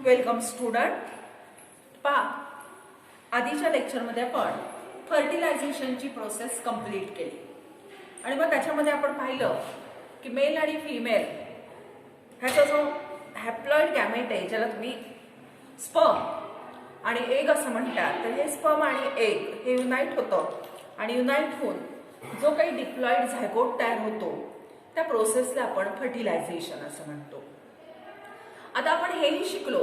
Welcome student. पहा, आधीच्या लेक्चरमध्ये आपण फर्टिलायझेशनची प्रोसेस कंप्लीट केली आणि मग त्याच्यामध्ये आपण पाहिलं की मेल आणि फिमेल ह्याचा जो हॅप्लॉइड गॅमेट आहे, ज्याला तुम्ही स्पर्म आणि एग असं म्हणतात, तर हे स्पर्म आणि एग हे युनाईट होतं आणि युनाईट होऊन जो काही डिप्लॉइड झायगोट तयार होतो त्या प्रोसेसला आपण फर्टिलायझेशन असं म्हणतो. आता आपण हेही शिकलो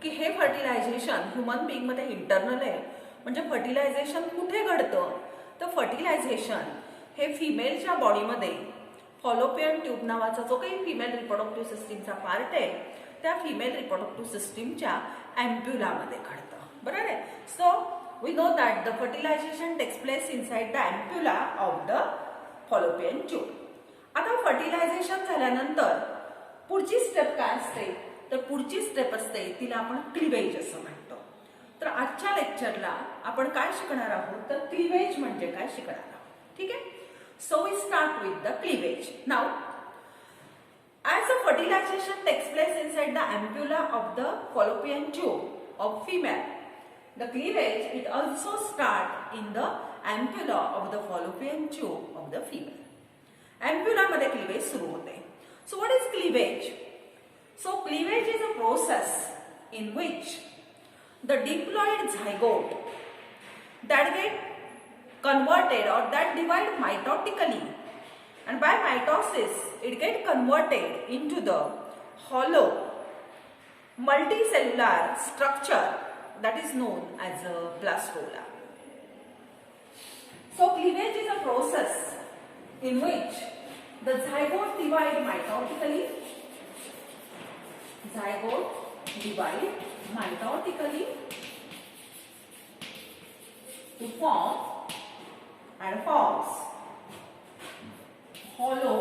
की हे फर्टिलायझेशन ह्युमन बिंगमध्ये इंटरनल आहे. म्हणजे फर्टिलायझेशन कुठे घडतं, तर फर्टिलायझेशन हे फिमेलच्या बॉडीमध्ये फॉलोपियन ट्यूब नावाचा जो काही फिमेल रिप्रोडक्टिव्ह सिस्टीमचा पार्ट आहे त्या फिमेल रिप्रोडक्टिव्ह सिस्टीमच्या एम्प्युलामध्ये घडतं. बरोबर आहे. So we know that the fertilization takes place inside the ampulla of the fallopian tube. आता फर्टिलायझेशन झाल्यानंतर पुढची स्टेप काय असते, तर पुढची स्टेप असते तिला आपण क्लिवेज असं म्हणतो. तर आजच्या लेक्चरला आपण काय शिकणार आहोत, तर क्लिवेज म्हणजे काय शिकणार आहोत. ठीक आहे. So we start with the cleavage. Now as the fertilization takes place inside the ampulla of the fallopian tube of female, the cleavage it also start in the ampulla of the fallopian tube of the female. Ampulla मध्ये cleavage सुरू होते. So what is cleavage? So cleavage is a process in which the diploid zygote that get converted or that divide mitotically, and by mitosis it get converted into the hollow multicellular structure that is known as a blastula. So cleavage is a process in which the zygote divide mitotically. Zygote divide mitotically to form and forms hollow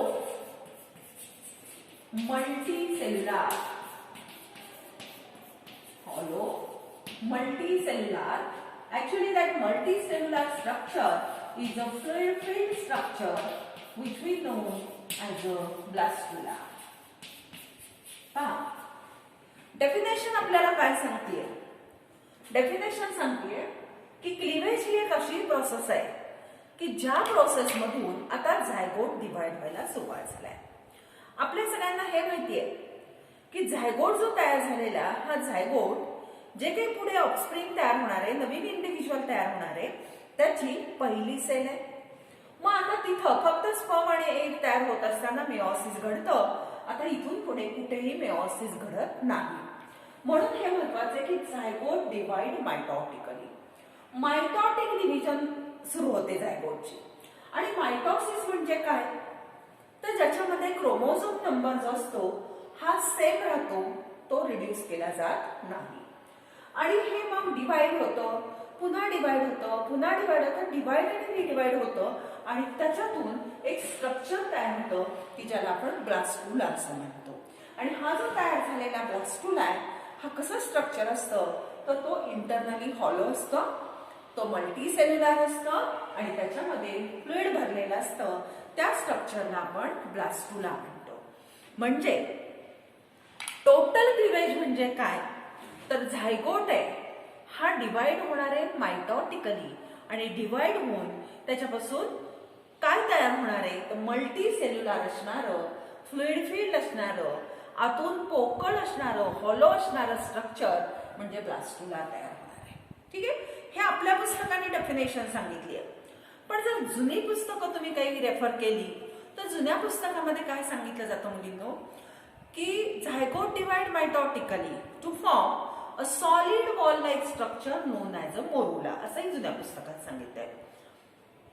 multicellular actually that multicellular structure is a fluid structure which we know as a blastula. पहा, definition आपल्याला काय सांगतेय? Definition सांगतेय की cleavage ही एक अशी process आहे की ज्या प्रोसेस मधून आता झायगोट डिवाइड व्हायला सुरुवात झालाय. आपल्या सगळ्यांना हे माहितीये की झायगोट जो तयार झालेला हा झायगोट जे काही पुढे ऑफस्प्रिंग तयार होणार आहे, नवीन इंडिव्हिज्युअल तयार होणार आहे, त्याची पहिली सेल आहे. मग आता तिथं फक्त स्पर्म आणि एग तयार होत असताना मेओसिस घडतं. आता इथून पुढे कुठेही मेओसिस घडत नाही. म्हणून हे महत्वाचे की झायगोट डिवाइड मायटॉटिकली. मायटॉटिक डिव्हिजन सुरू होते झायगोटची. आणि मायटॉसिस म्हणजे काय, तर ज्याच्यामध्ये क्रोमोझोम नंबर जो असतो हा सेम राहतो, तो रिड्यूस केला जात नाही. आणि हे मग डिवाइड होतं, पुन्हा डिवाइड होतं, पुन्हा डिवाइड होतं, डिवाइड आणि रिडिवाइड होतं आणि त्याच्यातून एक स्ट्रक्चर तयार होतं की ज्याला आपण ब्लास्टुला असं म्हणतो. आणि हा जो तयार झालेला ब्लास्टुला आहे हा कसं स्ट्रक्चर असतं, तर तो इंटरनली हॉलो असतो, तो मल्टीसेल्युलर असतं आणि त्याच्यामध्ये फ्लुइड भरलेलं असतं. त्या स्ट्रक्चरला आपण ब्लास्टुला म्हणतो. म्हणजे टोटल क्लिवेज म्हणजे काय, तर झायगोट आहे हा डिवाइड होणार आहे मायटॉटिकली आणि डिवाइड होऊन त्याच्यापासून काय तयार होणार आहे, तर मल्टी सेल्युलर असणारं, फ्लुइड फील्ड असणारं, आतून पोकळ असणारं, हॉलो असणारं स्ट्रक्चर म्हणजे ब्लास्टुला तयार होणार आहे. ठीक आहे. हे आपल्या पुस्तकाने डेफिनेशन सांगितली आहे. पण जर जुनी पुस्तकं तुम्ही काही रेफर केली तर जुन्या पुस्तकामध्ये काय सांगितलं जातं मुलींनो, की zygote divide mitotically to form a solid wall like structure known as a morula असंही जुन्या पुस्तकात सांगितलंय.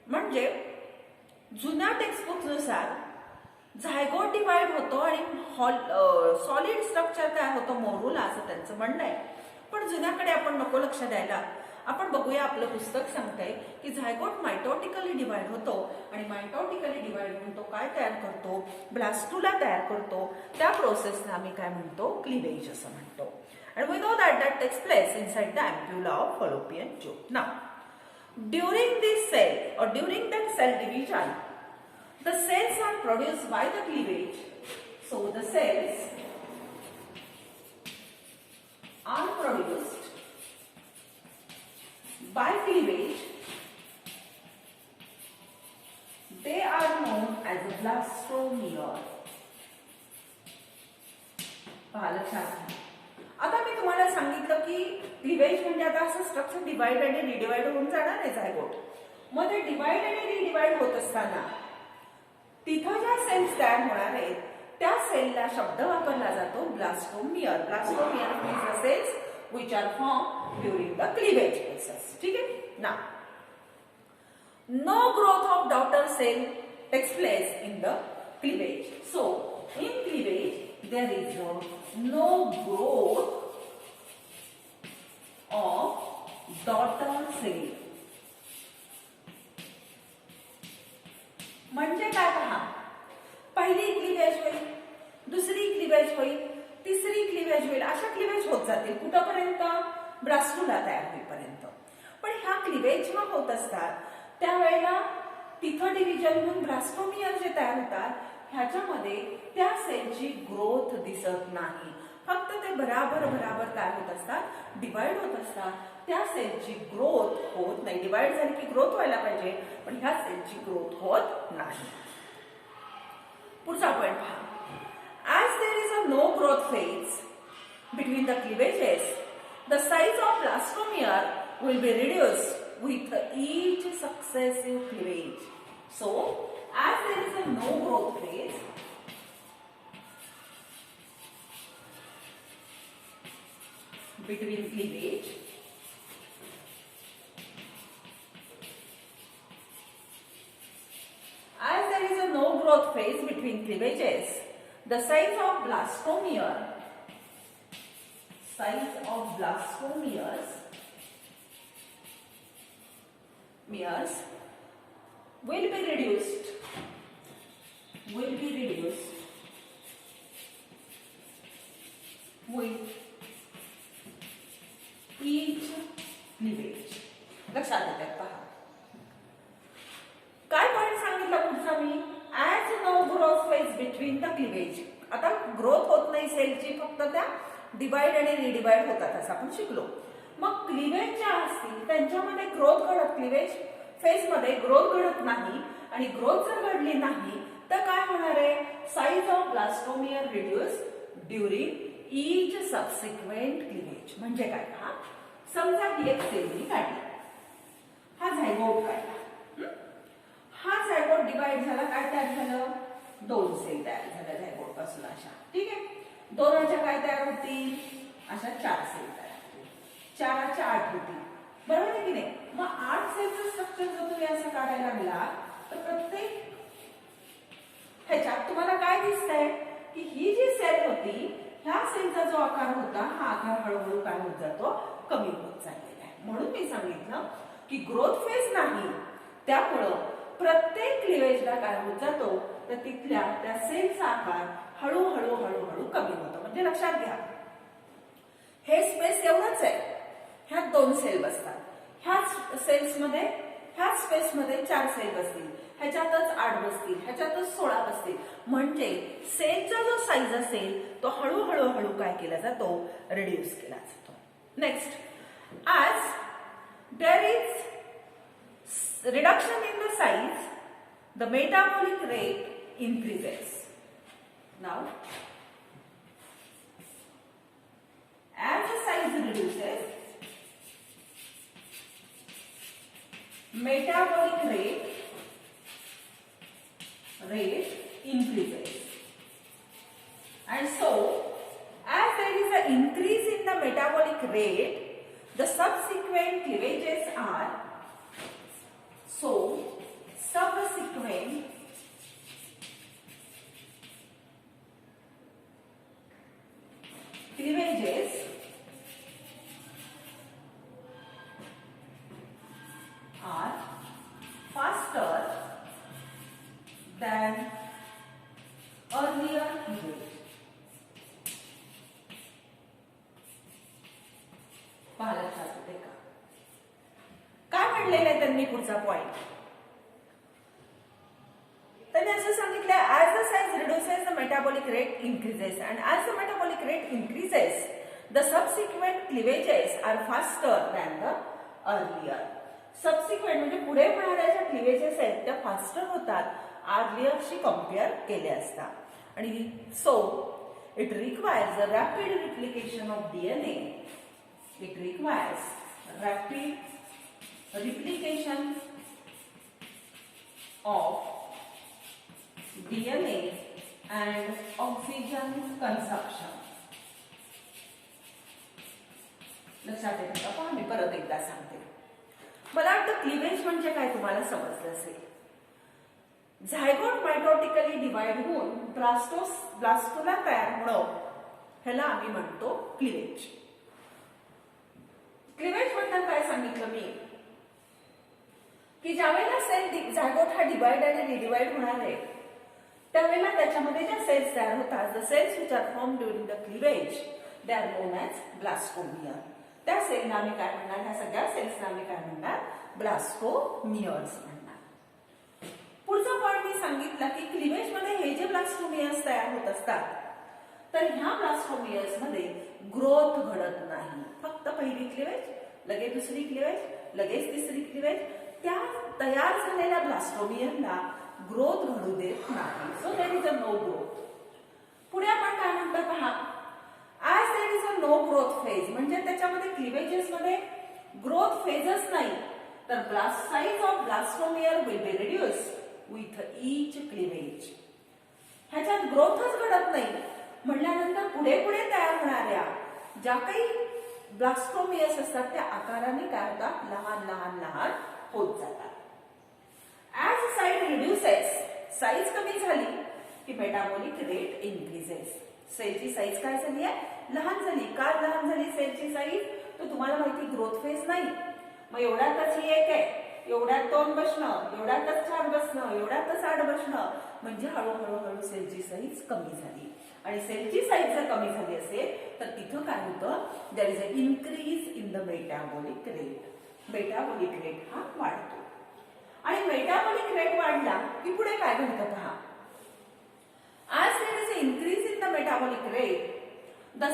म्हणजे जुन्या टेक्स्टबुक नुसार झायगोट डिवाइड होतो आणि सॉलिड स्ट्रक्चर तयार होतं मोरुला असं त्यांचं म्हणणं आहे. पण जुन्याकडे आपण नको लक्ष द्यायला. आपण बघूया आपलं पुस्तक सांगतंय की झायगोट मायटॉटिकली डिवाइड होतो आणि मायटॉटिकली डिवाइड होऊन तो काय तयार करतो, ब्लास्टुला तयार करतो. त्या प्रोसेसला आम्ही काय म्हणतो, क्लिवेज असं म्हणतो. And we know that takes place inside the ampulla of fallopian tube. Now, during this cell or during that cell division, the cells are produced by the cleavage. So the cells पाहिलं छान. आता मी तुम्हाला सांगितलं की cleavage म्हणजे आता असं structure divide आणि रिडिवाइड होऊन जाणार आहे झायगोट. मग ते डिवाइड आणि रिडिवाइड होत असताना तिथं ज्या सेल्स तयार होणार आहेत त्या सेलला शब्द वापरला जातो blastomere. Blastomere means the cells which are formed during the cleavage process. ठीक है ना. No growth of daughter cell takes place in the cleavage. So in cleavage there is no growth of daughter cell. म्हणजे काय पहा, पहिली cleavage होईल, दुसरी cleavage होईल, तिसरी क्लिवेज होईल, अशा क्लिवेज होत जातील कुठपर्यंत, ब्लास्टुला तयार होईपर्यंत. पण ह्या क्लिवेज जेव्हा होत असतात त्यावेळेला तिथं डिव्हिजन म्हणून ब्लास्टोमियर जे तयार होतात ह्याच्यामध्ये त्या सेलची ग्रोथ दिसत नाही. फक्त ते बराबर काय होत असतात, डिवाइड होत असतात. त्या सेलची ग्रोथ होत नाही. डिवाइड झाली की ग्रोथ व्हायला पाहिजे, पण ह्या सेलची ग्रोथ होत नाही. पुढचा पॉइंट पहा. As there is a no growth phase between the cleavages, the size of blastomere will be reduced with each successive cleavage. So, as there is a no growth phase, between cleavage, as there is a no growth phase between cleavages, the size of blastomeres will be reduced with each cleavage. लक्षात येते पहा. काय point सांगितलं पुढचा मी, as no growth phase between the cleavage. आता growth होत नाही सेलची, फक्त त्या डिवाइड आणि रिडिवाइड होतात असं आपण शिकलो. मग क्लिवेज ज्या असतील त्यांच्यामध्ये ग्रोथ घडत, क्लिवेज फेज मध्ये ग्रोथ घडत नाही, आणि ग्रोथ जर घडली नाही तर काय होणार आहे, size of blastomere reduce during each subsequent cleavage. म्हणजे काय, हा समजा ही एक सेल मी काढली, हा झायगोट काढला, हा झायगोट डिवाइड झाला, काय तयार झालं, दोन सेल तयार झाल्या झायगोट पासून अशा. ठीक आहे, दोनाच्या काय तयार होतील, अशा 4 सेल तयार होतील, 4च्या 8 होतील, बरोबर आहे की नाही. मग 8 सेलचं स्ट्रक्चर जर तुम्ही असं काढायला लागला तर प्रत्येक ह्याच्यात तुम्हाला काय दिसतंय की ही जी सेल होती ह्या सेलचा जो आकार होता हा आकार हळूहळू काय होत जातो, कमी होत चाललेला आहे. म्हणून मी सांगितलं की ग्रोथ फेज नाही, त्यामुळं प्रत्येक क्लिवेजला काय होत जातो तर तिथल्या त्या सेलचा आकार हळूहळू कमी होतो. म्हणजे लक्षात घ्या, हे स्पेस एवढंच आहे, ह्यात 2 सेल बसतात, ह्याच सेल्समध्ये ह्याच स्पेसमध्ये 4 सेल बसतील, ह्याच्यातच 8 बसतील, ह्याच्यातच 16 बसतील. म्हणजे सेलचा जो साईज असेल तो हळूहळू काय केला जातो, रिड्यूस केला जातो. नेक्स्ट, आज there is reduction in the size, the metabolic rate increases. Now, as the size reduces, metabolic rate increases. And so, as there is an increase in the metabolic rate, the subsequent cleavages are subsequent cleavages are faster than earlier cleavage. पाहिलं का काय म्हणलेलं आहे त्यांनी, पुढचा point त्यांनी असं सांगितलं, as the size reduces the metabolic rate increases, and as the metabolic rate increases the subsequent cleavages are faster than the earlier. Subsequent म्हणजे पुढे होणाऱ्या ज्या क्लिवेजेस आहेत त्या फास्टर होतात आर्लियरशी कम्पेअर केले असता. आणि so It requires the rapid replication of DNA. It requires rapid replication of DNA and oxygen consumption. लक्षात येतं का? पहा मी परत एकदा सांगते. मला वाटतं क्लिवेज म्हणजे काय तुम्हाला समजलं असेल. झायगोट मायटोटिकली डिवाइड होऊन ब्लास्टोला तयार होणं ह्याला आम्ही म्हणतो क्लिवेज. क्लिवेज बद्दल काय सांगितलं मी की ज्यावेळेला सेल झायगोट हा डिवाइड आणि रिडिवाइड होणार आहे त्यावेळेला त्याच्यामध्ये ज्या सेल्स तयार होतात, the cells which are form during the cleavage they are known as blastomere. त्या सेलला आम्ही काय म्हणणार, ह्या सगळ्या सेल्सला आम्ही काय म्हणणार, ब्लास्टोमियर्स म्हणणार. पुढचा पॉइंट मी सांगितला की क्लिवेज मध्ये हे जे ब्लास्टोमियर्स तयार होत असतात तर ह्या ब्लास्टोमियर्स मध्ये ग्रोथ घडत नाही. फक्त पहिली क्लिवेज, लगेच दुसरी क्लिवेज, लगेच तिसरी क्लिवेज, त्या तयार झालेल्या ब्लास्टोमियरला ग्रोथ घडू देत नाही. So there is a no growth. पुढे आपण काय म्हणतो पहा, as there is a no growth phase, म्हणजे त्याच्यामध्ये क्लिवेजेस मध्ये ग्रोथ फेजच नाही तर size of blastomere will be reduce with each cleavage. ह्याच्यात ग्रोथच घडत नाही म्हटल्यानंतर पुढे पुढे तयार होणाऱ्या ज्या काही ब्लास्टोमियर्स असतात त्या आकाराने काय होतात, लहान लहान लहान होत जातात. ॲज साइज रिड्युसेस, साईज कमी झाली की मेटाबॉलिक रेट इन्क्रीजेस. सेलची साईज काय झाली आहे, लहान झाली. का लहान झाली सेलची साईज, तर तुम्हाला माहिती ग्रोथ फेज नाही. मग एवढ्यातच ही एक आहे, एवढ्यात 2 बसणं, एवढ्यातच 4 बसणं, एवढ्यातच 8 बसणं, म्हणजे हळूहळू हळू सेलची साईज कमी झाली. आणि सेलची साईज जर कमी झाली असेल तर तिथं काय होतं, there is a increase in the metabolic rate. Metabolic rate हा वाढतो आणि मेटाबॉलिक रेट वाढला की पुढे काय घडतं पहा. As there is an increase in the metabolic rate, the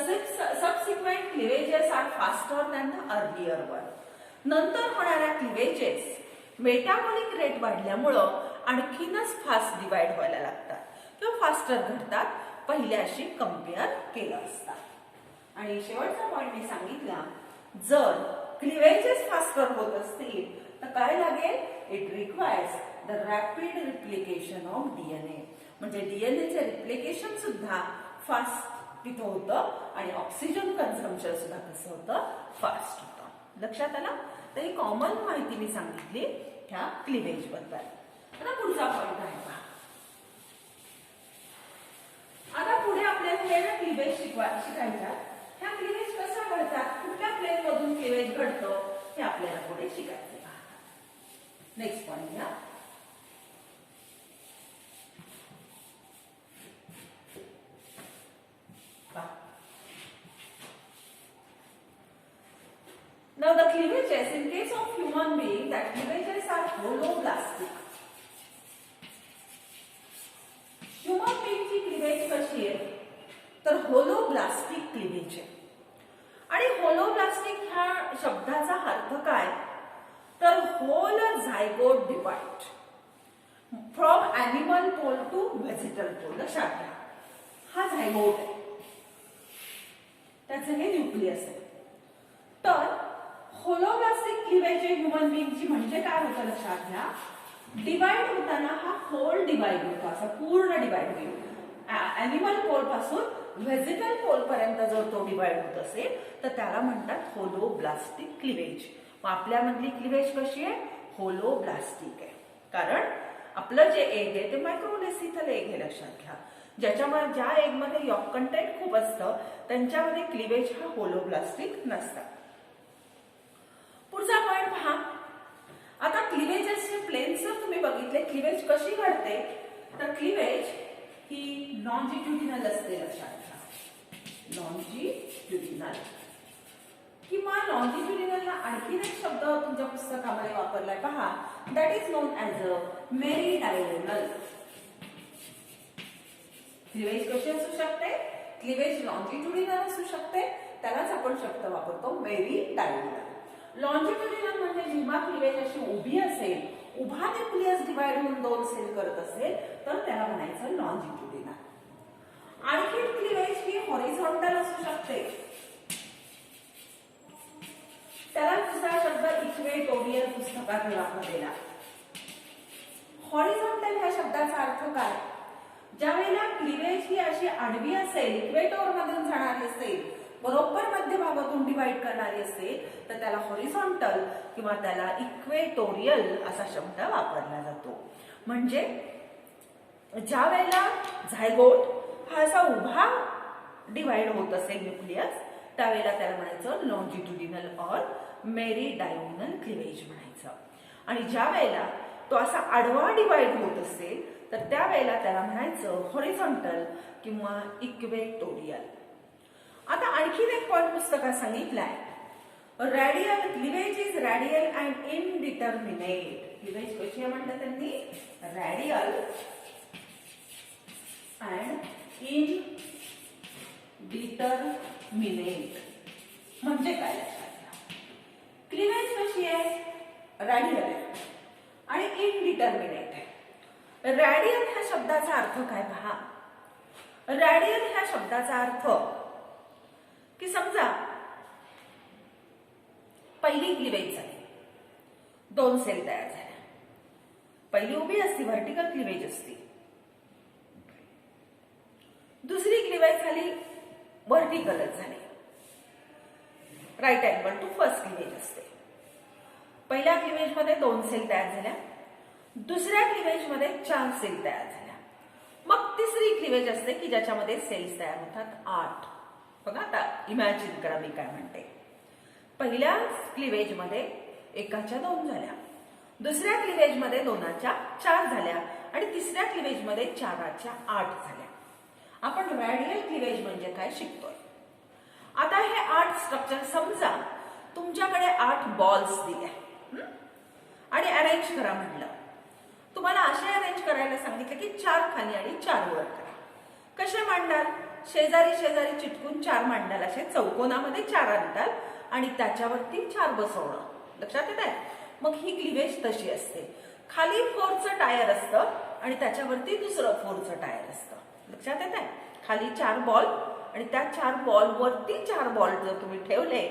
subsequent cleavages are faster than the earlier one. नंतर होणाऱ्या क्लिवेजेस मेटाबॉलिक रेट वाढल्यामुळं आणखीनच फास्ट डिवाइड व्हायला लागतात किंवा फास्टर घडतात पहिल्याशी कंपेअर केलं असता. आणि शेवटचा पॉइंट मी सांगितला, जर क्लिवेजेस फास्टर होत असतील तर काय लागेल, it requires the rapid replication of DNA. म्हणजे डीएनएचे रिप्लिकेशन सुद्धा फास्ट तिथं होतं आणि ऑक्सिजन कन्झम्पशन सुद्धा कसं होतं, फास्ट होतं. लक्षात आलं. तर ही कॉमन माहिती मी सांगितली ह्या क्लिवेज बद्दल. आता पुढचा पॉइंट आहे पहा. आता पुढे आपल्याला हे क्लिवेज शिकायच्या. ह्या क्लिवेज कसा घडतात, कुठल्या प्लेन मधून क्लिवेज घडतं हे आपल्याला पुढे शिकायचं. नेक्स्ट पॉइंट घ्या. Now the cleavages, in case of human being, that cleavages are holoblastic. Human being ची क्लिवेज कशी आहे तर होलोब्लास्टिक क्लिवेज आहे. आणि होलोब्लास्टिक ह्या शब्दाचा अर्थ काय तर whole zygote divide from animal pole to vegetal pole. लक्षात घ्या, हा झायगोट आहे, त्याचं हे न्यूक्लियस आहे. तर होलोब्लास्टिक क्लिवेज ह्युमन बीइंगची म्हणजे काय होतं लक्षात घ्या, डिवाइड होताना हा होल डिवाइड होतो, असा पूर्ण डिवाइड होईल. एनिमल पोल पासून व्हेजिटल पोल पर्यंत जर तो डिवाइड होत असेल तर त्याला म्हणतात होलोब्लास्टिक क्लिवेज. मग आपल्यामधली क्लिवेज कशी आहे, होलोब्लास्टिक आहे. कारण आपलं जे एग आहे ते मायक्रोलेसिथल एग आहे. लक्षात घ्या, ज्याच्यामध्ये ज्या एग मध्ये यॉक कंटेंट खूप असतं त्यांच्यामध्ये क्लिवेज हा होलोब्लास्टिक नसतात. पुढचा पॉइंट पहा. आता क्लिवेजेसचे प्लेन्स जर तुम्ही बघितले, क्लिवेज कशी घडते तर क्लिवेज ही लॉन्जिट्युडिनल असते. लक्षात घ्या, लॉन्जिट्युडिनल किंवा लॉन्जिट्युडिनलला आणखीन एक शब्द तुमच्या पुस्तकामध्ये वापरलाय पहा, that is known as a meridiagonal. Cleavage कशी असू शकते, क्लिवेज लॉन्जिट्युडिनल असू शकते, त्यालाच आपण शब्द वापरतो मेरीडायगोनल. लॉन्जिट्युडिनल म्हणजे जेव्हा क्लिवेज अशी उभी असेल, उभा न्यूक्लियस डिवाइड होऊन 2 सेल करत असेल तर त्याला म्हणायचं लॉन्जिट्युडिनल. आणखी क्लिवेज ही वापरलेला. हॉरिझॉन्टल ह्या शब्दाचा अर्थ काय? ज्या वेळेला क्लिवेज ही अशी आडवी असेल, इक्वेटोर मधून जाणारी असेल, बरोबर मध्यभागातून डिवाइड करणारी असेल, तर त्याला हॉरिझॉन्टल किंवा त्याला इक्वेटोरियल असा शब्द वापरला जातो. म्हणजे ज्या वेळेला झायगोट हा असा उभा डिवाइड होत असेल न्यूक्लियस, त्यावेळेला त्याला म्हणायचं लॉन्जिट्युडिनल ऑर मेरीडायोनल क्लिवेज म्हणायचं. आणि ज्या वेळेला तो असा आडवा डिवाइड होत असेल, तर त्यावेळेला त्याला म्हणायचं हॉरिझॉन्टल किंवा इक्वेटोरियल. आता आणखीन एक पॉइंट पुस्तकात सांगितलाय, radial cleavage is radial and indeterminate. Cleavage कशी आहे म्हणतात त्यांनी? Radial and indeterminate. म्हणजे काय? क्लिवेज कशी आहे? रॅडियल आहे आणि इनडिटर्मिनेट आहे. रॅडियल ह्या शब्दाचा अर्थ काय पहा. रॅडियल ह्या शब्दाचा अर्थ की समजा पहिली क्लिवेज झाली, 2 सेल तयार झाल्या. पहिली उभी असती, व्हर्टिकल क्लिवेज असती. दुसरी क्लिवेज झाली, व्हर्टिकलच झाली, right angle to first cleavage असते. पहिल्या क्लिवेज मध्ये 2 सेल तयार झाल्या, दुसऱ्या क्लिवेज मध्ये 4 सेल तयार झाल्या. मग तिसरी क्लिवेज असते की ज्याच्यामध्ये सेल्स तयार होतात 8. बघा आता इमॅजिन करा मी काय म्हणते. पहिल्या क्लिवेज मध्ये एकाच्या 2 झाल्या, दुसऱ्या क्लिवेज मध्ये 2च्या 4 झाल्या आणि तिसऱ्या क्लिवेज मध्ये 4च्या 8 झाल्या. आपण रॅडियल क्लिवेज म्हणजे काय शिकतोय. आता हे 8 स्ट्रक्चर, समजा तुमच्याकडे 8 बॉल्स दिले आणि अरेंज करा म्हटलं. तुम्हाला असे अरेंज करायला सांगितलं की 4 खाली आणि 4 वर करा. कसे मांडाल? शेजारी शेजारी चिटकून 4 मांडाल, असे चौकोनामध्ये 4 आणताल आणि त्याच्यावरती 4 बसवणं. लक्षात येत आहे? मग ही क्लिवेज तशी असते. खाली 4चं टायर असतं आणि त्याच्यावरती दुसरं 4चं टायर असतं. लक्षात येत आहे? खाली 4 बॉल आणि त्या 4 बॉल वरती 4 बॉल जर तुम्ही ठेवले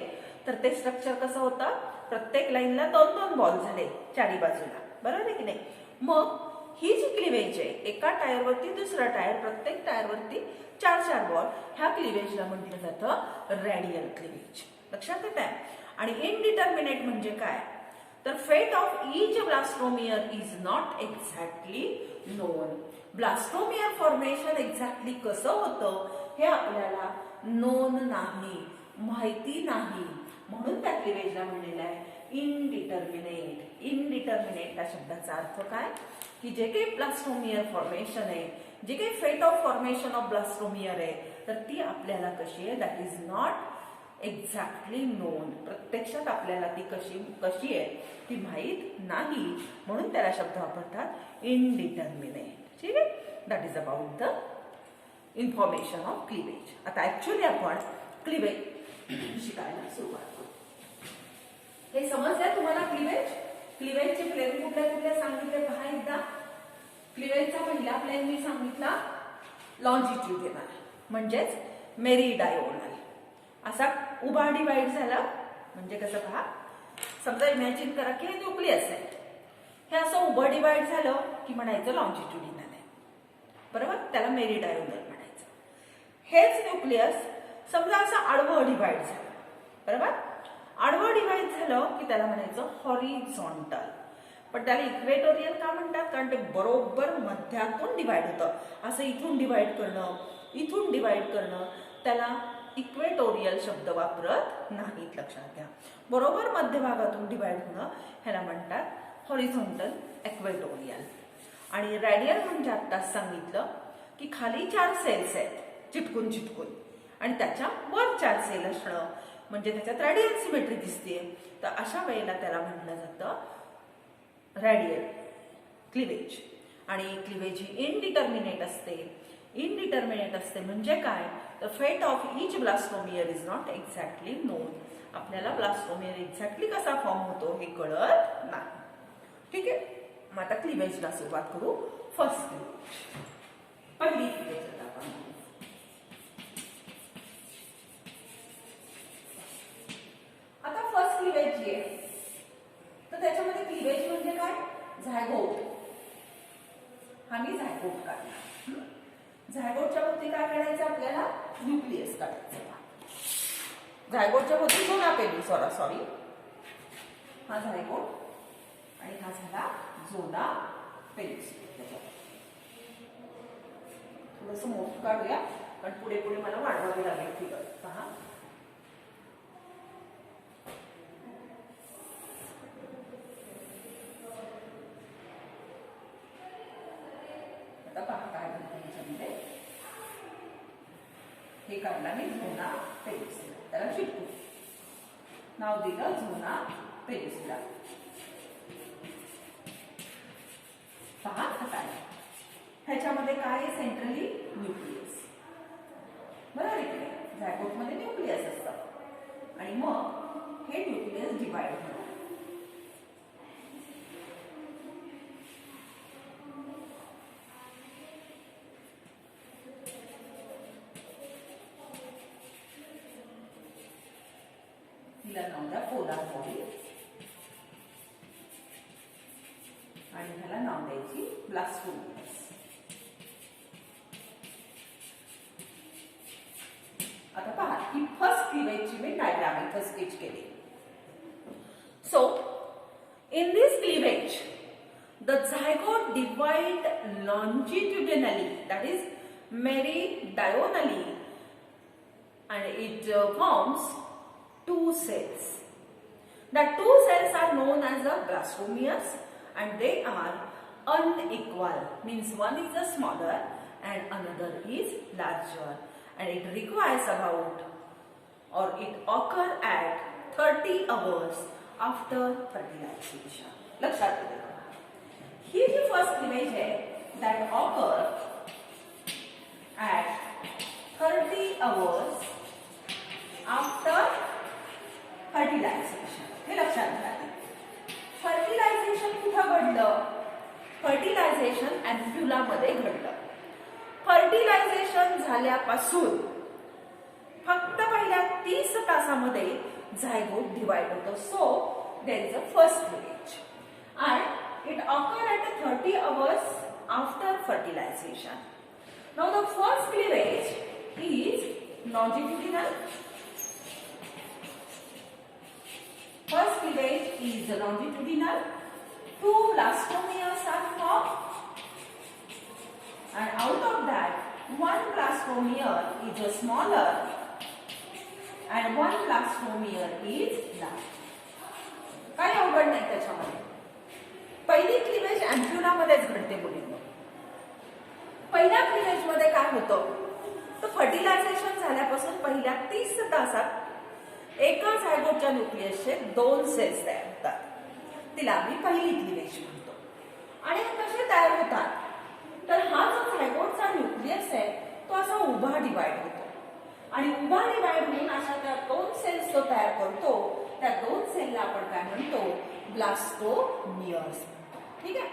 तर ते स्ट्रक्चर कसं होतं? प्रत्येक लाईनला 2-2 बॉल झाले चारी बाजूला, बरोबर आहे की नाही? मग ही जी क्लिवेज आहे, एका टायरवरती दुसरा टायर, प्रत्येक टायरवरती 4-4 बॉल, ह्या क्लिवेजला म्हटलं जातं रॅडियल क्लिवेज. लक्षात येत आहे? आणि इनडिटर्मिनेट म्हणजे काय? तर फेट of each blastomere is not exactly non. Blastomere formation exactly कसं होतं हे आपल्याला नोन नाही, माहिती नाही. म्हणून त्या क्लिवेजला म्हणलेलं आहे इनडिटर्मिनेट. इनडिटर्मिनेट या शब्दाचा अर्थ काय? की जे काही ब्लास्टोमियर फॉर्मेशन आहे, जे काही फेट ऑफ फॉर्मेशन ऑफ ब्लास्टोमियर आहे, तर ती आपल्याला कशी आहे? That is not exactly non. प्रत्यक्षात आपल्याला ती कशी आहे ती माहीत नाही, म्हणून त्याला शब्द वापरतात इनडिटर्मिनेट. ठीक आहे? That is about the information of cleavage. आता ऍक्च्युअली आपण क्लिवेज शिकायला सुरुवात करू. हे समजलंय तुम्हाला? क्लिवेजचे प्लेन कुठले कुठले सांगितले पहा एकदा. क्लिवेजचा पहिला प्लेन मी सांगितला लॉन्जिट्युडिनल, म्हणजेच मेरीडायोनल. असा उभा डिवाइड झाला म्हणजे कसं पहा. समजा इमॅजिन करा की हे न्यूक्लियस आहे, हे असं उभं डिवाइड झालं की म्हणायचं लॉन्जिट्युडिनल आहे, बरोबर? त्याला मेरीडायोनल म्हणायचं. हेच न्यूक्लियस समजा असं आडवं डिवाइड झालं, बरोबर? आडवं डिवाइड झालं की त्याला म्हणायचं हॉरिझॉन्टल. पण त्याला इक्वेटोरियल का म्हणतात? कारण ते बरोबर मध्यातून डिवाइड होतं. असं इथून डिवाइड करणं, इथून डिवाइड करणं, त्याला इक्वेटोरियल शब्द वापरत नाहीत. लक्षात घ्या. बरोबर मध्यभागातून डिवाइड होणं ह्याला म्हणतात हॉरिझॉन्टल इक्वेटोरियल. आणि रॅडियल म्हणजे आत्ताच सांगितलं की खाली 4 सेल्स आहेत चिटकून चिटकून आणि त्याच्या वर 4 सेल असणं म्हणजे त्याच्यात रॅडियल सिमेट्री दिसते. तर अशा वेळेला त्याला म्हटलं जातं रॅडियल क्लिवेज. आणि क्लिवेज ही इनडिटर्मिनेट असते. इनडिटर्मिनेट असते म्हणजे काय? तर फेट of each blastomere is not exactly non. आपल्याला ब्लास्टोमियर एक्झॅक्टली कसा फॉर्म होतो हे कळत नाही. ठीक आहे? मग आता क्लिवेजला सुरुवात करू. फर्स्ट क्लिवेज, पहिली क्लिवेज. आता फर्स्ट क्लिवेज जी आहे तर त्याच्यामध्ये क्लिवेज झायगोट, हा मी झायगोट काढला. झायगोटच्या भोवती काय काढायचं आपल्याला? न्यूक्लियस काढायचं. झायगोटच्या भोवती झोना पेलूस, सॉरी, हा झायगोट आणि हा झाला झोना पेलूस. थोडस मोठं काढूया कारण पुढे पुढे मला वाढवावे लागेल फिगर. पहा, आता पहा काय बनतं त्याच्यामध्ये. हे काढला मी झोना पेलूस, त्याला चिटकू नाव दिलं झोना पेलूसला. पहा आता ह्याच्यामध्ये काय आहे? Centrally nucleus. बरोबर आहे की नाही? झायगोटमध्ये न्यूक्लियस असतं आणि मग हे न्यूक्लियस डिवाइड होतं. तिला नाव द्या पोलार बॉडी आणि ह्याला नाव द्यायची ब्लास्टोमियस. आता पहा, ही फर्स्ट क्लीवेजची मी डायग्राम इथं स्केच केली. So in this cleavage the zygote divide longitudinally, that is meridionally, and it forms two cells. The two cells are known as the blastomeres and they are unequal, means one is a smaller and another is larger, and it requires about, or it occur at 30 hours after fertilization. लक्षात ठेवा, ही जी first cleavage है that occur at 30 hours after fertilization. हे लक्षात घ्या. Fertilisation कुठं घडलं? Fertilisation एम्प्युला मध्ये घडलं. फर्टिलायझेशन झाल्यापासून फक्त पहिल्या 30 तासामध्ये झायगोट डिवाइड होतो. So there is a first cleavage and it occur at 30 hours after fertilization. Now the first cleavage is longitudinal. First cleavage is longitudinal. Two blastomeres are formed, and out of that, one blastomere is smaller, and one blastomere is large. काय अवघड नाही त्याच्यामध्ये. पहिली cleavage एम्प्युला मध्येच घडते मुलींना. पहिल्या cleavage मध्ये काय होतं? तर फर्टिलायझेशन झाल्यापासून पहिल्या 30 तासात एका झायगोटच्या न्यूक्लियसचे 2 सेल्स तयार होतात. तिला आम्ही पहिली क्लीवेज म्हणतो. आणि कसे तयार होतात? तर हा जो झायगोटचा न्यूक्लियस आहे तो असा उभा डिवाइड होतो आणि उभा डिवाइड होऊन अशा त्या 2 सेल्स तो तयार करतो. त्या 2 सेलला आपण काय म्हणतो? ब्लास्टोमियर्स. ठीक आहे.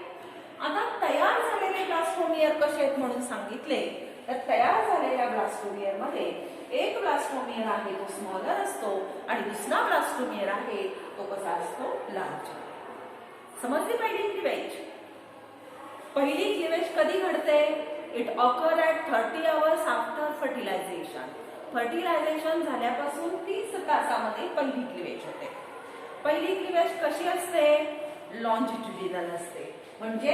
आता तयार झालेले ब्लास्टोमियर कसे आहेत म्हणून सांगितले तर तयार झालेल्या ब्लास्टोमियर मध्ये एक ब्लास्टोमियर आहे तो स्मॉलर असतो आणि दुसरा ब्लास्टोमियर आहे तो कसा असतो? लार्ज. समजली पहिली क्लीवेज? पहिली क्लीवेज कधी घडते? It occur at 30 hours after fertilization. Fertilization झाल्यापासून 30 तासामध्ये पहिली क्लीवेज होते. पहिली क्लीवेज कशी असते? लॉन्जिट्युडिनल असते. म्हणजे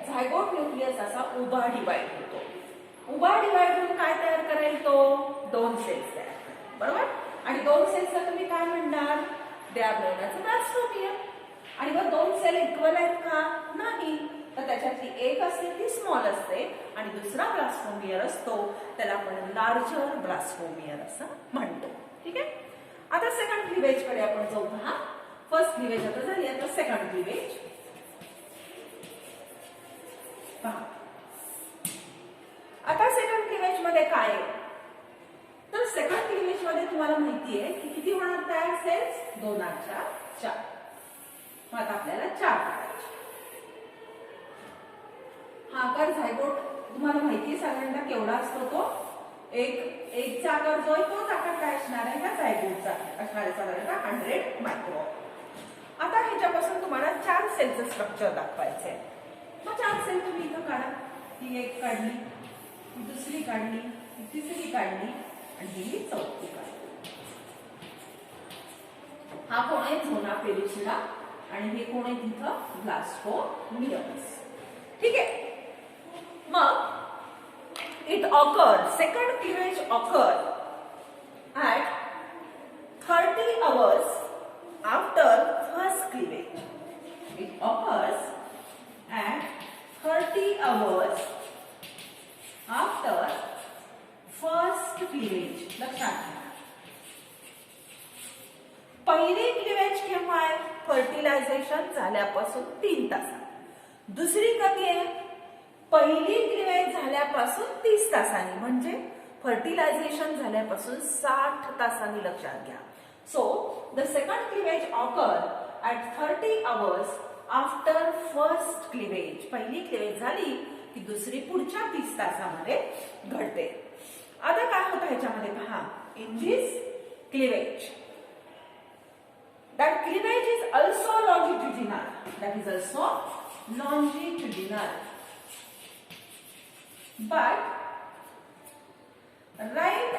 झायगोट न्यूक्लियस असा उभा डिवाइड होतो. उभा डिवाइड होऊन काय तयार करेल तो? 2 सेल्स तयार करेल. बरोबर. आणि 2 सेल्सला तुम्ही काय म्हणणार? दे आर नोन ॲज ब्लास्टोमियर. आणि मग 2 सेल इक्वल आहेत का? नाही. तर त्याच्यातली एक असते ती स्मॉल असते आणि दुसरा ब्लास्टोमियर असतो त्याला आपण लार्जर ब्लास्टोमियर असं म्हणतो. ठीक आहे. आता सेकंड क्लीवेज कडे आपण जाऊ. पहा, फर्स्ट क्लीवेज आता झाली, आता सेकंड क्लीवेज पहा. आता सेकंड क्लीवेज मध्ये काय आहे? तर सेकंड क्लीवेज मध्ये तुम्हाला माहिती आहे की किती होणार तयार सेल्स? 2च्या 4. मग आता आपल्याला 4 काढायचे. हा आकार झायगोट तुम्हाला माहिती आहे साधारणतः केवढा असतो तो? एकचा आकार जो आहे तोच आकार काय असणार आहे? हा झायगोटचा असणार आहे साधारणतः 100 मायक्रॉन. आता ह्याच्यापासून तुम्हाला 4 सेलचं स्ट्रक्चर दाखवायचं आहे. मग 4 सेल तुम्ही इथं काढा. ही एक काढली, ही दुसरी काढली, ही तिसरी काढली आणि ही चौथी काढली. हा कोण आहे? झोना पेलुसिडा आणि हे कोण आहे तिथं? ब्लास्टोमियम्स. ठीक आहे. मग it occurred, second cleavage occurred at 30 hours after first cleavage. It occurs at 30 hours after first cleavage. लक्षात घ्या. पहिली क्लिवेज केव्हा आहे? फर्टिलायझेशन झाल्यापासून 3 तासांनी. दुसरी कधी आहे? पहिली क्लिवेज झाल्यापासून 30 तासांनी, म्हणजे फर्टिलायझेशन झाल्यापासून 60 तासांनी. लक्षात घ्या. So the second cleavage occur at 30 hours after first cleavage. पहिली क्लिवेज झाली की दुसरी पुढच्या 30 तासामध्ये घडते. आता काय होतं ह्याच्यामध्ये पहा. In this cleavage, that cleavage is also longitudinal. That is also longitudinal. But right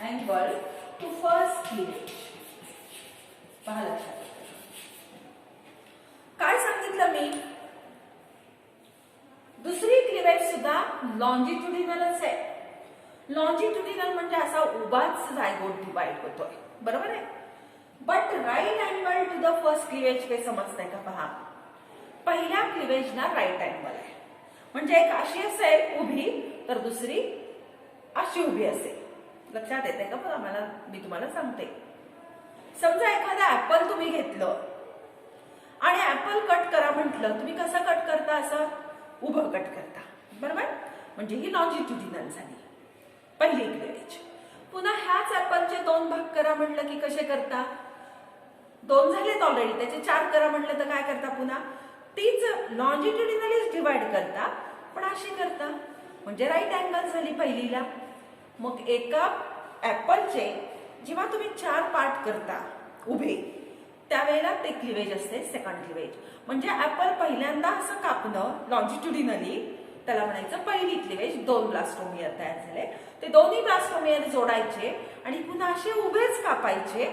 angle to first cleavage. पहा लक्षात. काय सांगितलं मी? दुसरी क्लिवेज सुद्धा लॉन्जिट्युडिनलच आहे. लॉन्जिट्युडिनल म्हणजे असा उभाच जायगोट डिवाइड होतोय. बरोबर आहे. But right angle to the first cleavage हे समजतंय का? पहा, पहिल्या क्लिवेजला राईट अँगल आहे. म्हणजे एक अशी असेल उभी तर दुसरी अशी उभी असेल. लक्षात येते का? बघा मला, मी तुम्हाला सांगते. समजा एखादा ऍपल तुम्ही घेतलं आणि ऍपल कट करा म्हटलं, तुम्ही कसं कट करता? असं उभं कट करता. बरोबर. म्हणजे ही लॉन्जिट्युडिनल झाली पहिली क्लिवेज. पुन्हा ह्याच ऍपलचे 2 भाग करा म्हटलं की कसे करता? 2 झालेत ऑलरेडी, त्याचे 4 करा म्हटलं तर काय करता? पुन्हा तीच लॉन्जिट्युडिनलीच डिवाइड करता, पण अशी करता. म्हणजे राईट अँगल झाली पहिलीला. मग एका ऍपलचे जेव्हा तुम्ही 4 पार्ट करता उभे, त्यावेळेला ते क्लिवेज असते सेकंड क्लिवेज. म्हणजे ऍपल पहिल्यांदा असं कापणं लॉन्जिट्युडिनली, त्याला म्हणायचं पहिली क्लिवेज. 2 ब्लास्टोमियर तयार झाले. ते दोन्ही ब्लास्टोमियर जोडायचे आणि पुन्हा असे उभेच कापायचे,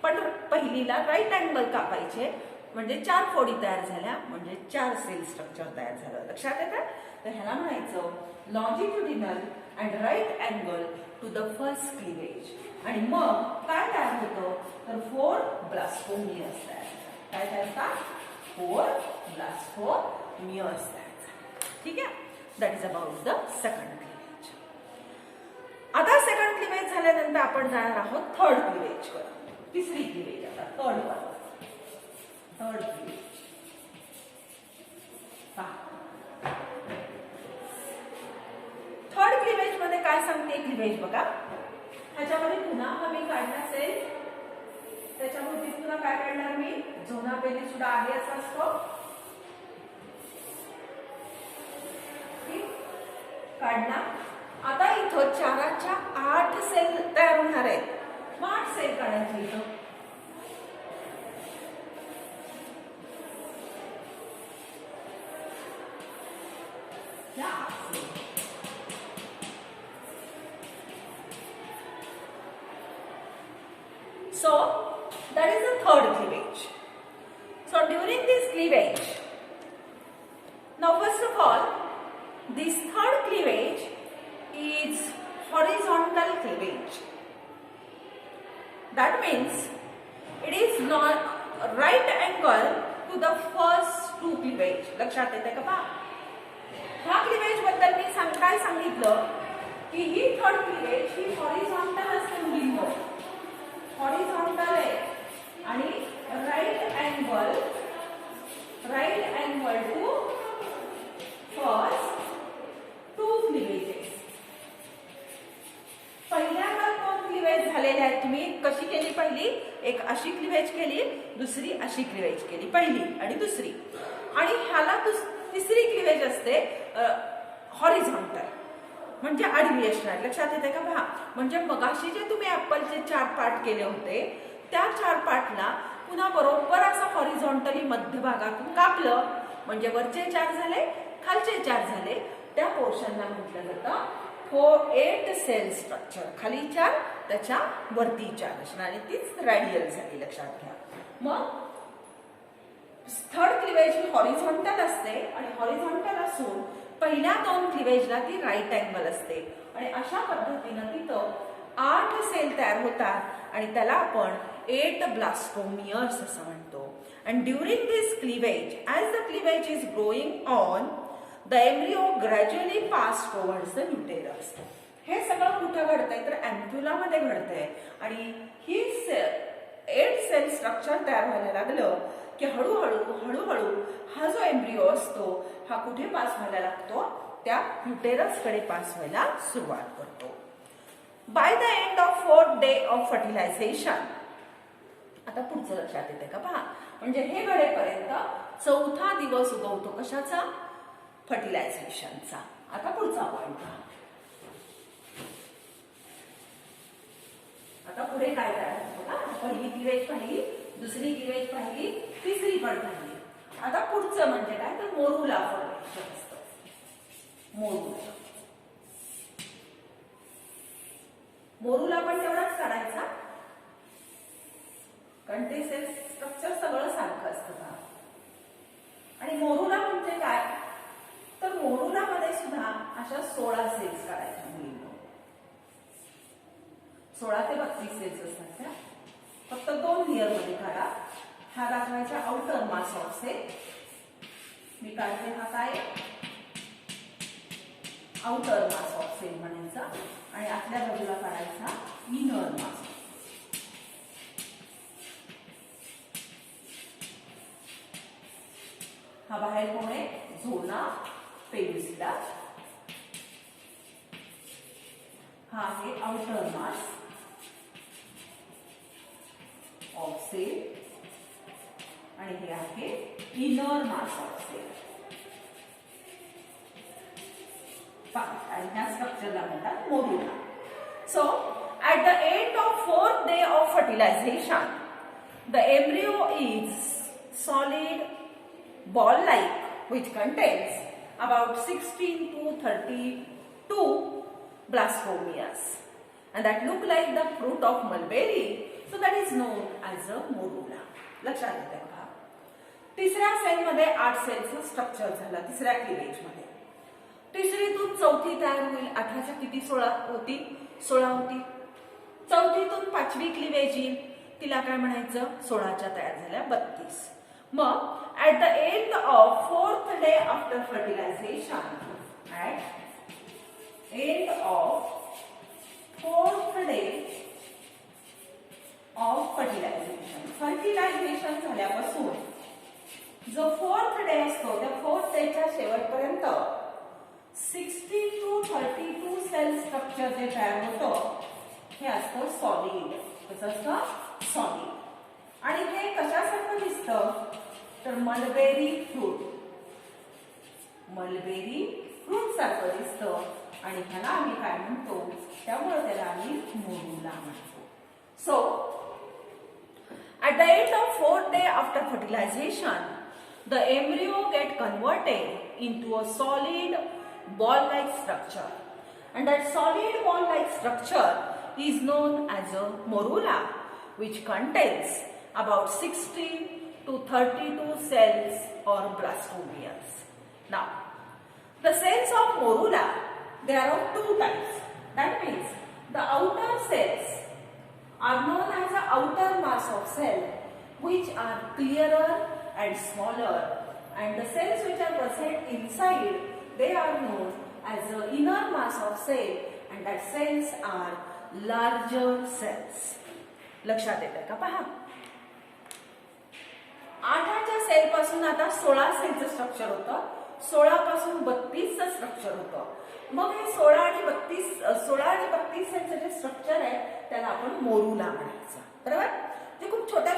पण पहिलीला राईट अँगल कापायचे. म्हणजे 4 फोडी तयार झाल्या, म्हणजे 4 सेल स्ट्रक्चर तयार झालं. लक्षात येतं? तर ह्याला म्हणायचं longitudinal and right angle to the first cleavage. आणि मग काय तयार होतं? तर 4 ब्लास्टोमियर्स तयार. काय तयार होतात? 4 ब्लास्टोमियर्स तयार. ठीक आहे. That is about the second cleavage. आता सेकंड क्लिवेज झाल्यानंतर आपण जाणार आहोत थर्ड क्लिवेज वर. तिसरी क्लिवेज आता थर्ड वर. थर्ड क्लिवेज थर्ड क्लिवेज मध्ये काय सांगते क्लिवेज? बघा, ह्याच्यामध्ये पुन्हा हमी काढला असेल, त्याच्यामध्ये पुन्हा काय काढणार मी? झोना पेलिसुडा आहे असा असतो. काढला. आता इथं 4च्या 8 सेल तयार होणार आहेत. 8 सेल काढायचे इथं. So that is the third cleavage. So during this cleavage, now first of all, this third cleavage is horizontal cleavage. That means it is not right angle to the first 2 cleavage. लक्षात येते का? पहा, ह्या cleavage बद्दल मी काय सांगितलं की ही third cleavage ही horizontal असते मुलींवर. हॉरिझॉन्टल आहे आणि राईट अँगल टू फर्स्ट 2 क्लिवेजेस. पहिल्यांदा 2 क्लिवेज झालेले आहेत. तुम्ही कशी केली? पहिली एक अशी क्लिवेज केली, दुसरी अशी क्लिवेज केली, पहिली आणि दुसरी. आणि ह्याला तिसरी क्लिवेज असते हॉरिझॉन्टल. म्हणजे आडवी असणार. लक्षात येते का पहा. म्हणजे मगाशी जे तुम्ही ऍपलचे 4 पार्ट केले होते त्या 4 पार्टला पुन्हा बरोबर असं हॉरिझॉन्टली मध्यभागातून कापलं म्हणजे वरचे 4 झाले खालचे 4 झाले. त्या पोर्शनला म्हटलं जातं 8 सेल स्ट्रक्चर. खाली 4 त्याच्या वरती 4 असणार आणि तीच रॅडियल झाली. लक्षात घ्या. मग थर्ड क्लिवेज ही हॉरिझॉन्टल असते आणि हॉरिझॉन्टल असून पहिल्या 2 क्लिवेजला ती राईट अँगल असते आणि अशा पद्धतीनं तिथं 8 सेल तयार होतात आणि त्याला आपण 8 ब्लास्टोमियर्स असं म्हणतो. And during this cleavage as the cleavage is growing on the embryo gradually pass towards the uterus. हे सगळं कुठं घडतंय तर अँप्युलामध्ये घडतंय आणि ही 8 सेल स्ट्रक्चर तयार व्हायला लागलं की हळूहळू हा जो एम्ब्रिओ असतो हा कुठे पास व्हायला लागतो त्या न्यूटेरस कडे पास व्हायला सुरुवात करतो. By the end of 4th day of fertilization. आता पुढचं लक्षात येते का पहा. म्हणजे हे घडेपर्यंत 4था दिवस उगवतो कशाचा फर्टिलायझेशनचा. आता पुढचा पॉइंट पहा. आता पुढे काय करायचं बघा. पहिली क्लिवेज पाहिली दुसरी क्लिवेज पाहिली तिसरी पण पाहिली. आता पुढचं म्हणजे काय तर मोरुला फॉर्मेशन असतं. मोरुला पण तेवढाच काढायचा कारण ते सेल स्ट्रक्चर सगळं सारखं असतं. आणि मोरुला म्हणजे काय तर मोरुला मध्ये सुद्धा अशा 16 सेल्स काढायच्या मुलींना. 16 ते 32 सेल्स असतात त्या. फक्त 2 लेअर मध्ये काढा. हा दाखवायचा आउटर मास ऑफ सेल. मी काढते हा काय आउटर मास ऑफ सेल म्हणायचा आणि आतल्या बाजूला काढायचा इनर मास. हा बाहेर कोण आहे झोना पेलुसिडा. हा आहे आउटर मास ऑफ सेल आणि हे आहे इनर मास ऑफ सेल. आणि ह्या स्ट्रक्चरला म्हणतात morula. So at the end of 4th day of fertilisation the embryo is solid ball like which contains about 16 to 32 blastomeres and that look like the fruit of mulberry, so that is known as a morula. लक्षात येते का. तिसऱ्या sale मध्ये 8 सेलचं structure झालं तिसऱ्या cleavage मध्ये. तिसरीतून चौथी तयार होईल. 8च्या किती 16 होती 16 होती. चौथीतून 5वी क्लिवेज येईल तिला काय म्हणायचं 16च्या तयार झाल्या 32. मग at the end of 4th day after fertilization, at end of 4th day of fertilization झाल्यापासून जो 4th डे असतो त्या 4th डेच्या शेवटपर्यंत 16 to 32 सेल स्ट्रक्चर जे तयार होतं हे असतं सॉलिड. कसं असतं सॉलिड. आणि हे कशासारखं दिसतं तर मलबेरी फ्रूट सारखं दिसतं आणि ह्याला आम्ही काय म्हणतो त्यामुळे त्याला आम्ही मोरुला म्हणतो. So at the end of 4th day after fertilization the embryo get converted into a solid ball like structure and that solid ball like structure is known as a morula which contains about 16 to 32 cells or blastomeres. Now, the cells of morula, they are of 2 types. That means the outer cells are known as the outer mass of cell, which are clearer and smaller, and the cells which are present inside, they are known as the inner mass of cell, and that cells are larger cells. लक्षात येतं का पहा. 8च्या sale पासून आता 16 सेलचं structure होतं. 16 पासून 32चं structure होतं. मग हे 16 आणि 32 सेलचं जे स्ट्रक्चर आहे त्याला आपण मोरुला म्हणायचं. बरोबर. ते खूप छोट्या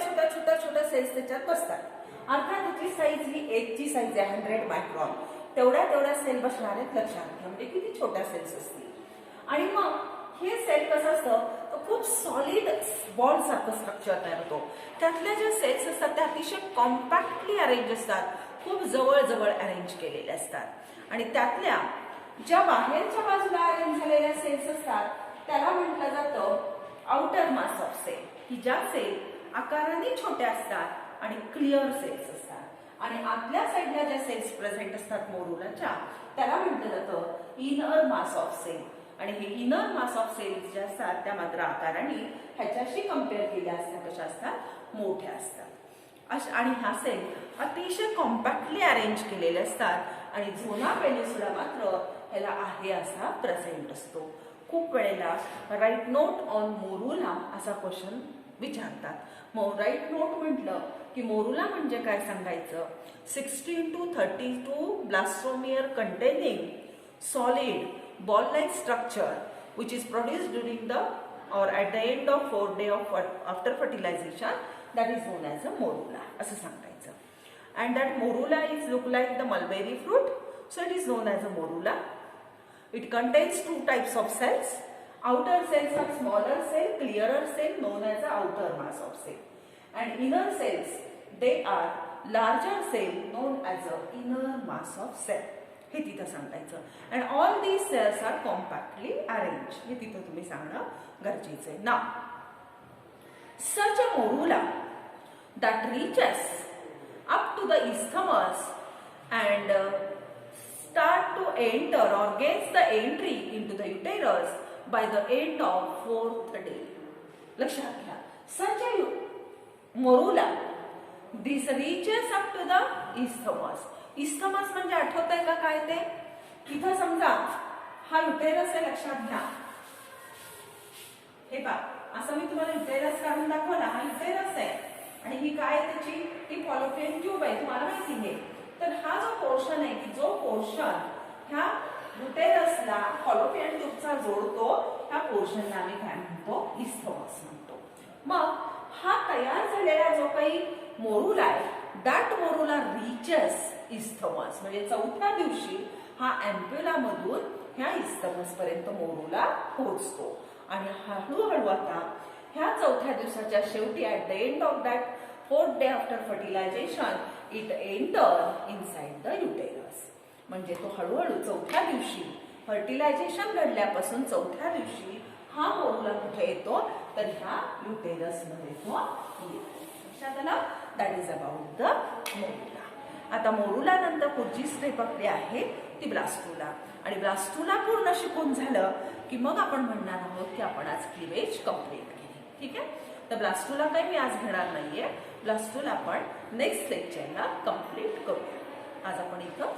सेल्स त्याच्यात बसतात. अर्थात त्याची साईज ही 1ची साईज आहे 100 मायक्रॉन. तेवढ्या सेल बसणार आहेत लक्षात घ्या. म्हणजे किती छोट्या सेल्स असतील. आणि मग हे सेल कसं असतं तर खूप सॉलिड बॉल सारखं स्ट्रक्चर तयार होतो. त्यातल्या ज्या सेल्स असतात त्या अतिशय कॉम्पॅक्टली अरेंज असतात, खूप जवळ अरेंज केलेले असतात. आणि त्यातल्या ज्या बाहेरच्या बाजूला अरेंज झालेल्या सेल्स असतात त्याला म्हटलं जातं आउटर मास ऑफ सेल, की ज्या सेल आकाराने छोट्या असतात आणि क्लिअर सेल्स असतात. आणि आतल्या साईडला ज्या सेल्स प्रेझेंट असतात मोरुलाच्या त्याला म्हटलं जातं इनर मास ऑफ सेल. आणि हे इनर मास ऑफ सेल्स ज्या असतात त्या मात्र आकाराने ह्याच्याशी कम्पेअर केल्या असतात कशा असतात मोठ्या असतात. आणि ह्या सेल अतिशय कॉम्पॅक्टली अरेंज केलेले असतात. आणि झोना पेनिन्सुला मात्र ह्याला आहे असा प्रेझेंट असतो. खूप वेळेला राईट नोट ऑन मोरुला असा क्वेश्चन विचारतात. मग राईट नोट म्हटलं की मोरुला म्हणजे काय सांगायचं. 16 to 32 blastomere containing solid ball like structure which is produced during the or at the end of 4th day of after fertilization, that is known as a morula असं सांगायचं. And that morula is look like the mulberry fruit, so it is known as a morula. It contains two types of cells. Outer cells are smaller cell, clearer cell known as the outer mass of cell, and inner cells they are larger cell known as the inner mass of cell. हे तिथं सांगायचं. And all these cells are compactly arrange, हे तिथं तुम्ही सांगणं गरजेचं आहे. Now such a morula that reaches up to the isthmus and start to enter or gets the entry into the uterus by the end of 4th day. लक्षात घ्या, such a morula this reaches up to the isthmus. Isthmus म्हणजे आठवतंय का काय ते. इथं समजा हा युटेरस आहे, लक्षात घ्या. हे पहा असं मी तुम्हाला युटेरस काढून दाखवला. हा युटेरस आहे आणि ही काय त्याची ही फॉलोपियन ट्यूब आहे, तुम्हाला माहिती आहे. तर हा जो पोर्शन आहे की जो पोर्शन ह्या युटेरसला फॉलोपियन ट्यूबचा जोडतो ह्या पोर्शनला आम्ही काय म्हणतो इस्थमस म्हणतो. मग हा तयार झालेला जो काही मोरुला आहे दॅट मोरुला रीचेस इस्थमस, म्हणजे 4थ्या दिवशी हा अँप्युला मधून ह्या इस्थमस पर्यंत मोरुला पोहोचतो. आणि हळूहळू आता ह्या 4थ्या दिवसाच्या शेवटी at the end of that 4th day after fertilisation it enter inside the uterus. म्हणजे तो हळूहळू 4थ्या दिवशी फर्टिलायझेशन घडल्यापासून 4थ्या दिवशी हा मोरुला कुठे येतो तर ह्या युटेरस मध्ये तो येतो. लक्षात आलं. That is about the morula. आता मोरुला नंतर पुढची स्टेप आपली आहे ती ब्लास्टुला. आणि ब्लास्टुला पूर्ण शिकून झालं की मग आपण म्हणणार आहोत की आपण आज क्लिवेज कम्प्लीट केली. ठीक आहे. तर ब्लास्टुला काही मी आज घेणार नाहीये. ब्लास्टुला आपण नेक्स्ट लेक्चरला कम्प्लीट करूया. आज आपण इथं